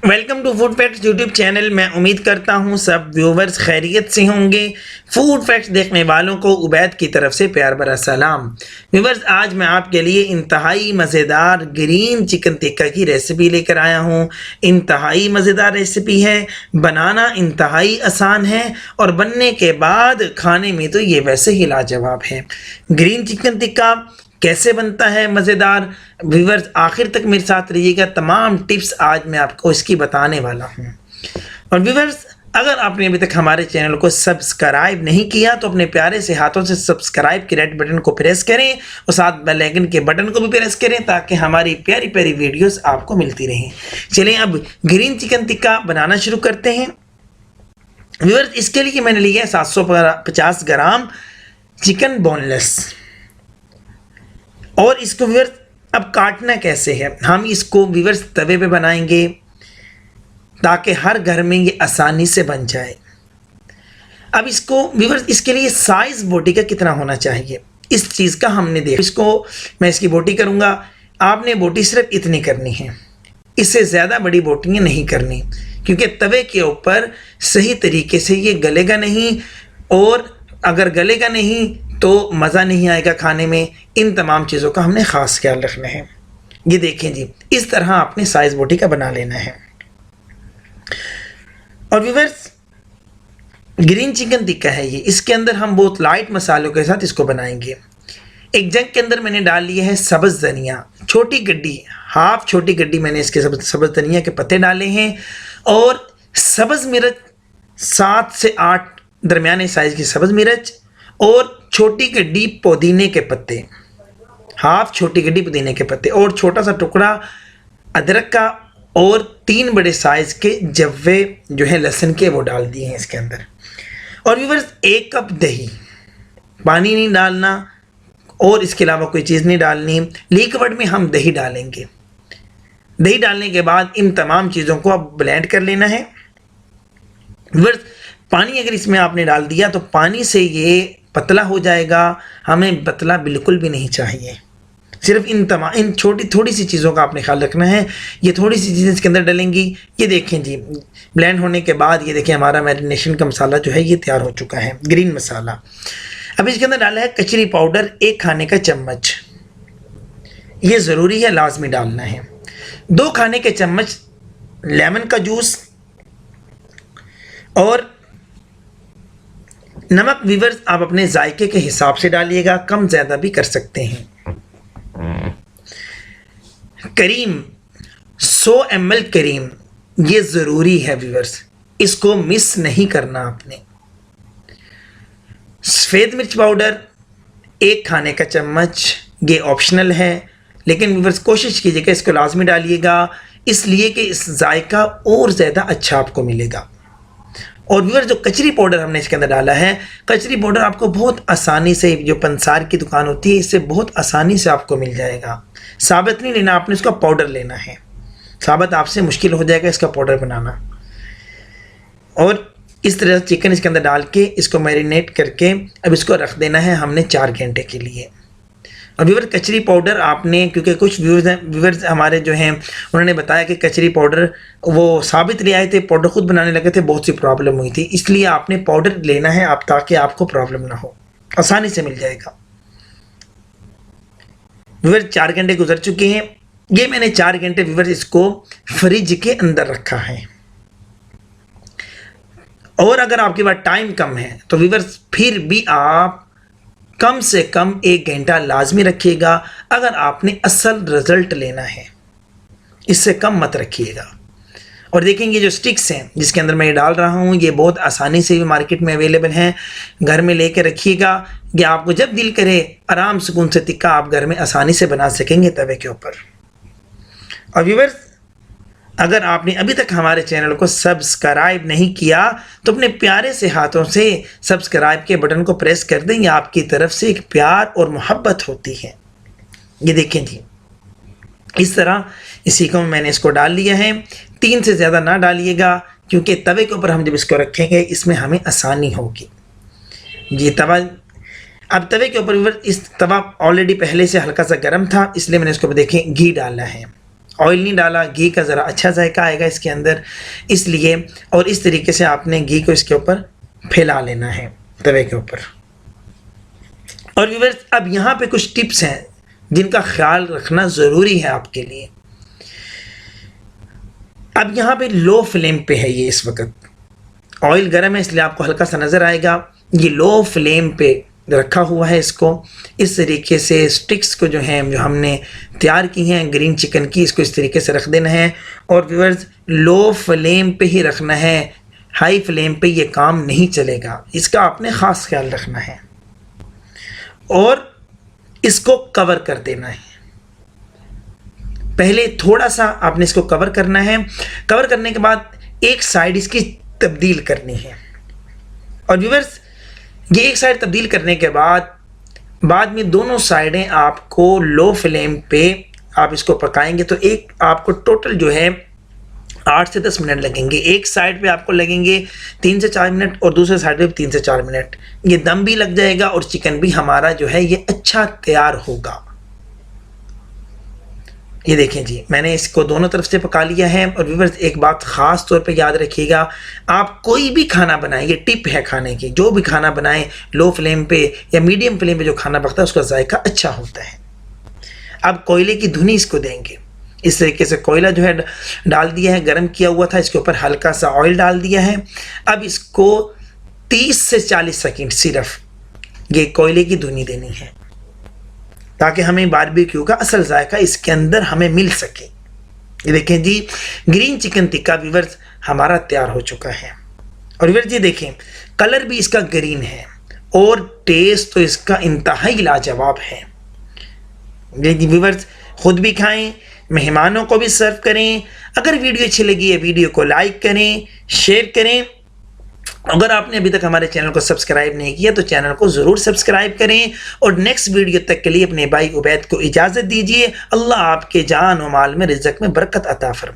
Welcome to food facts YouTube channel. मैं उम्मीद करता हूं सब व्यूवर्स खैरियत से होंगे। फूड फैक्ट्स देखने वालों को उबैद की तरफ से प्यार भरा सलाम। व्यूवर्स, आज मैं आपके लिए इंतहाई मज़ेदार ग्रीन चिकन टिक्का की रेसिपी लेकर आया हूं। इंतहाई मज़ेदार रेसिपी है, बनाना इंतहाई आसान है और बनने के बाद खाने में तो ये वैसे ही लाजवाब है। ग्रीन चिकन टिक्का कैसे बनता है मज़ेदार, व्यूवर्स आखिर तक मेरे साथ रहिएगा। तमाम टिप्स आज मैं आपको इसकी बताने वाला हूं। और व्यूवर्स, अगर आपने अभी तक हमारे चैनल को सब्सक्राइब नहीं किया तो अपने प्यारे से हाथों से सब्सक्राइब के रेड बटन को प्रेस करें और साथ बेल आइकन के बटन को भी प्रेस करें ताकि हमारी प्यारी प्यारी वीडियोस आपको मिलती रहें। चलिए अब ग्रीन चिकन टिक्का बनाना शुरू करते हैं। व्यूवर्स, इसके लिए मैंने लिया है 750 ग्राम चिकन बोनलेस। और इसको व्यूवर्स अब काटना कैसे है, हम इसको व्यूवर्स तवे पे बनाएंगे ताकि हर घर में ये आसानी से बन जाए। अब इसको व्यूवर्स, इसके लिए साइज बोटी का कितना होना चाहिए इस चीज़ का हमने देखा। इसको मैं इसकी बोटी करूँगा, आपने बोटी सिर्फ इतनी करनी है, इससे ज़्यादा बड़ी बोटियाँ नहीं करनी, क्योंकि तवे के ऊपर सही तरीके से ये गलेगा नहीं और अगर गलेगा नहीं तो मज़ा नहीं आएगा खाने में। इन तमाम चीज़ों का हमने ख़ास ख्याल रखना है। ये देखें जी, इस तरह आपने साइज़ बोटी का बना लेना है। और व्यूअर्स, ग्रीन चिकन टिक्का है ये, इसके अंदर हम बहुत लाइट मसालों के साथ इसको बनाएंगे। एक जग के अंदर मैंने डाल लिया है सब्ज़ धनिया, छोटी गड्डी, हाफ छोटी गड्डी मैंने इसके सब्ज़ धनिया के पत्ते डाले हैं। और सब्ज़ मिर्च 7 से 8 दरमियाने साइज़ की सब्ज़ मिर्च और छोटी गड्डी पुदीने के पत्ते, हाफ छोटी गड्डी पुदीने के पत्ते और छोटा सा टुकड़ा अदरक का और 3 बड़े साइज़ के जव्वे जो है लहसुन के, वो डाल दिए हैं इसके अंदर। और व्यूअर्स, 1 कप दही, पानी नहीं डालना और इसके अलावा कोई चीज़ नहीं डालनी। लिक्विड में हम दही डालेंगे। दही डालने के बाद इन तमाम चीज़ों को अब ब्लेंड कर लेना है। व्यूअर्स, पानी अगर इसमें आपने डाल दिया तो पानी से ये पतला हो जाएगा, हमें पतला बिल्कुल भी नहीं चाहिए। सिर्फ इन छोटी थोड़ी सी चीज़ों का आपने ख्याल रखना है। ये थोड़ी सी चीज़ें इसके अंदर डलेंगी। ये देखें जी, ब्लेंड होने के बाद ये देखें हमारा मैरिनेशन का मसाला जो है ये तैयार हो चुका है, ग्रीन मसाला। अब इसके अंदर डाला है कचरी पाउडर 1 खाने का चम्मच, ये ज़रूरी है, लाजमी डालना है। 2 खाने के चम्मच लेमन का जूस और नमक व्यूअर्स आप अपने जायके के हिसाब से डालिएगा, कम ज़्यादा भी कर सकते हैं। करीम 100 ml करीम, ये ज़रूरी है व्यूअर्स, इसको मिस नहीं करना आपने। सफ़ेद मिर्च पाउडर 1 खाने का चम्मच, ये ऑप्शनल है, लेकिन व्यूअर्स कोशिश कीजिएगा इसको लाजमी डालिएगा, इसलिए कि इस जायका और ज़्यादा अच्छा आपको मिलेगा। और व्यूअर्स, जो कचरी पाउडर हमने इसके अंदर डाला है, कचरी पाउडर आपको बहुत आसानी से, जो पंसार की दुकान होती है इससे बहुत आसानी से आपको मिल जाएगा। साबित नहीं लेना, आपने इसका पाउडर लेना है। साबित आपसे मुश्किल हो जाएगा इसका पाउडर बनाना। और इस तरह चिकन इसके अंदर डाल के इसको मैरिनेट करके अब इसको रख देना है हमने 4 घंटे के लिए। और व्यूअर्स, कचरी पाउडर आपने, क्योंकि कुछ व्यूअर्स हमारे जो हैं उन्होंने बताया कि कचरी पाउडर वो साबित ले आए थे, पाउडर खुद बनाने लगे थे, बहुत सी प्रॉब्लम हुई थी, इसलिए आपने पाउडर लेना है आप, ताकि आपको प्रॉब्लम ना हो, आसानी से मिल जाएगा। व्यूअर्स, 4 घंटे गुजर चुके हैं। ये मैंने 4 घंटे व्यूअर्स इसको फ्रिज के अंदर रखा है। और अगर आपके पास टाइम कम है तो व्यूअर्स फिर भी आप कम से कम 1 घंटा लाजमी रखिएगा अगर आपने असल रिजल्ट लेना है, इससे कम मत रखिएगा। और देखेंगे जो स्टिक्स हैं जिसके अंदर मैं ये डाल रहा हूँ, ये बहुत आसानी से भी मार्केट में अवेलेबल हैं, घर में लेके रखिएगा। ये आपको जब दिल करे आराम सुकून से टिक्का आप घर में आसानी से बना सकेंगे तवे के ऊपर। और व्यूअर्स, अगर आपने अभी तक हमारे चैनल को सब्सक्राइब नहीं किया तो अपने प्यारे से हाथों से सब्सक्राइब के बटन को प्रेस कर दें, ये आपकी तरफ से एक प्यार और मोहब्बत होती है। ये देखें जी, इस तरह इसी को मैंने इसको डाल लिया है। 3 से ज़्यादा ना डालिएगा, क्योंकि तवे के ऊपर हम जब इसको रखेंगे इसमें हमें आसानी होगी। ये तवा, अब तवे के ऊपर इस तवा ऑलरेडी पहले से हल्का सा गर्म था, इसलिए मैंने इसको देखें घी डाला है। ऑयल नहीं डाला, घी का ज़रा अच्छा जायका आएगा इसके अंदर, इसलिए। और इस तरीके से आपने घी को इसके ऊपर फैला लेना है तवे के ऊपर। और व्यूअर्स, अब यहाँ पे कुछ टिप्स हैं जिनका ख्याल रखना ज़रूरी है आपके लिए। अब यहाँ पे लो फ्लेम पे है ये, इस वक्त ऑयल गर्म है इसलिए आपको हल्का सा नज़र आएगा। ये लो फ्लेम पे रखा हुआ है। इसको इस तरीके से स्टिक्स को जो हमने तैयार की हैं ग्रीन चिकन की, इसको इस तरीके से रख देना है। और व्यूअर्स, लो फ्लेम पे ही रखना है, हाई फ्लेम पे ये काम नहीं चलेगा, इसका आपने ख़ास ख्याल रखना है। और इसको कवर कर देना है। पहले थोड़ा सा आपने इसको कवर करना है। कवर करने के बाद एक साइड इसकी तब्दील करनी है। और व्यूअर्स, ये एक साइड तब्दील करने के बाद में दोनों साइडें आपको लो फ्लेम पे आप इसको पकाएंगे तो एक आपको टोटल 8 से 10 मिनट लगेंगे। एक साइड पे आपको लगेंगे 3 से 4 मिनट और दूसरे साइड पे 3 से 4 मिनट। ये दम भी लग जाएगा और चिकन भी हमारा ये अच्छा तैयार होगा। ये देखें जी, मैंने इसको दोनों तरफ से पका लिया है। और व्यूअर्स, एक बात ख़ास तौर पे याद रखिएगा, आप कोई भी खाना बनाएं, ये टिप है खाने की, जो भी खाना बनाएं लो फ्लेम पे या मीडियम फ्लेम पे जो खाना पकता है उसका जायका अच्छा होता है। अब कोयले की धुनी इसको देंगे। इस तरीके से कोयला डाल दिया है, गर्म किया हुआ था, इसके ऊपर हल्का सा ऑयल डाल दिया है। अब इसको 30 से 40 सेकेंड सिर्फ ये कोयले की धुनी देनी है ताकि हमें बारबेक्यू का असल जायका इसके अंदर हमें मिल सके। ये देखें जी, ग्रीन चिकन टिक्का व्यूअर्स हमारा तैयार हो चुका है। और व्यूअर्स ये देखें, कलर भी इसका ग्रीन है और टेस्ट तो इसका इंतहाई लाजवाब है। ये व्यूअर्स, खुद भी खाएं, मेहमानों को भी सर्व करें। अगर वीडियो अच्छी लगी है वीडियो को लाइक करें, शेयर करें। अगर आपने अभी तक हमारे चैनल को सब्सक्राइब नहीं किया तो चैनल को ज़रूर सब्सक्राइब करें। और नेक्स्ट वीडियो तक के लिए अपने भाई उबैद को इजाज़त दीजिए। अल्लाह आपके जान और माल में, रिज़्क़ में बरकत अता फरमाए।